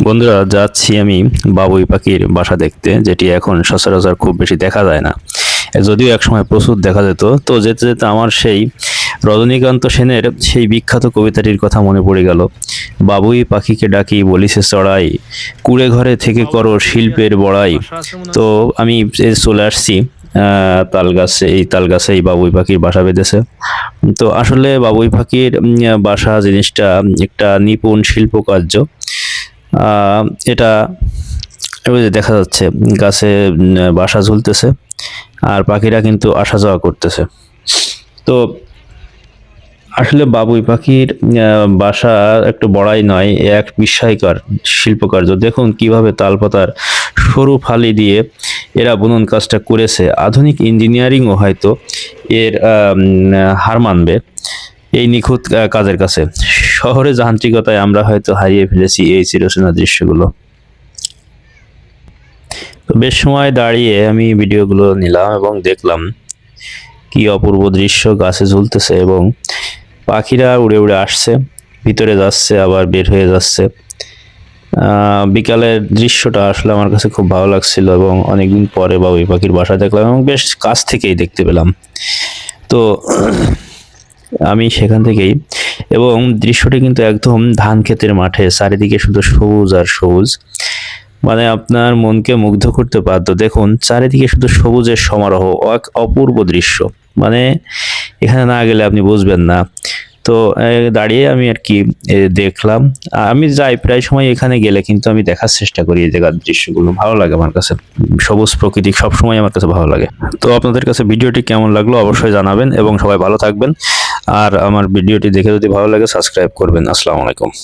বন্ধুরা, যাচ্ছি আমি বাবুই পাখির বাসা দেখতে, যেটি এখন সচরাচর খুব বেশি দেখা যায় না। যদিও একসময় প্রচুর দেখা যেত। তো যেতে যেতে আমার সেই রজনীকান্ত সেনের সেই বিখ্যাত কবিতাটির কথা মনে পড়ে গেল। বাবুই পাখিকে ডাকি বলিছে চড়াই, কুড়ে ঘরে থেকে করো শিল্পের বড়াই। তো আমি চলে আসছি তাল গাছে। এই তাল গাছে এই বাবুই পাখির বাসা বেঁধেছে। তো আসলে বাবুই পাখির বাসা জিনিসটা একটা নিপুণ শিল্পকার্য। আহ, এটা ওই যে দেখা যাচ্ছে গাছে বাসা ঝুলতেছে, আর পাখিরা কিন্তু আসা যাওয়া করতেছে। তো আসলে বাবুই পাখির বাসা একটু বড়াই নয়, এক বিস্ময়কর শিল্পকার্য। দেখুন কিভাবে তালপাতার সরু ফালি দিয়ে এরা বুনন কাজটা করেছে। আধুনিক ইঞ্জিনিয়ারিংও হয়তো এর হার মানবে এই নিখুঁত কাজের কাছে। শহরে যান্ত্রিকতায় আমরা হয়তো হারিয়ে ফেলেছি এই চিরচেনা দৃশ্যগুলো। তো বেশ সময় দাঁড়িয়ে আমি ভিডিওগুলো নিলাম এবং দেখলাম কি অপূর্ব দৃশ্য। গাছে ঝুলতেছে এবং পাখিরা উড়ে উড়ে আসছে, ভিতরে যাচ্ছে, আবার বের হয়ে যাচ্ছে। বিকালের দৃশ্যটা আসলে আমার কাছে খুব ভালো লাগছিল এবং অনেকদিন পরে বাবুই পাখির বাসা দেখলাম এবং বেশ কাছ থেকেই দেখতে পেলাম। তো আমি সেখান থেকেই, এবং দৃশ্যটি কিন্তু একদম ধান ক্ষেতের মাঠে, চারিদিকে শুধু সবুজ আর সবুজ। মানে আপনার মনকে মুগ্ধ করতে বাধ্য। দেখুন চারিদিকে শুধু সবুজের সমারোহ, এক অপূর্ব দৃশ্য। মানে এখানে না গেলে আপনি বুঝবেন না। তো দাঁড়িয়ে আমি আর কি দেখলাম। আমি যাই প্রায় সময় এখানে গেলে, কিন্তু আমি দেখার চেষ্টা করি এই জায়গার দৃশ্যগুলো। ভালো লাগে আমার কাছে, সবুজ প্রকৃতি সবসময় আমার কাছে ভালো লাগে। তো আপনাদের কাছে ভিডিওটি কেমন লাগলো অবশ্যই জানাবেন এবং সবাই ভালো থাকবেন। আর আমার ভিডিওটি দেখে যদি ভালো লাগে সাবস্ক্রাইব করবেন। আসসালামু আলাইকুম।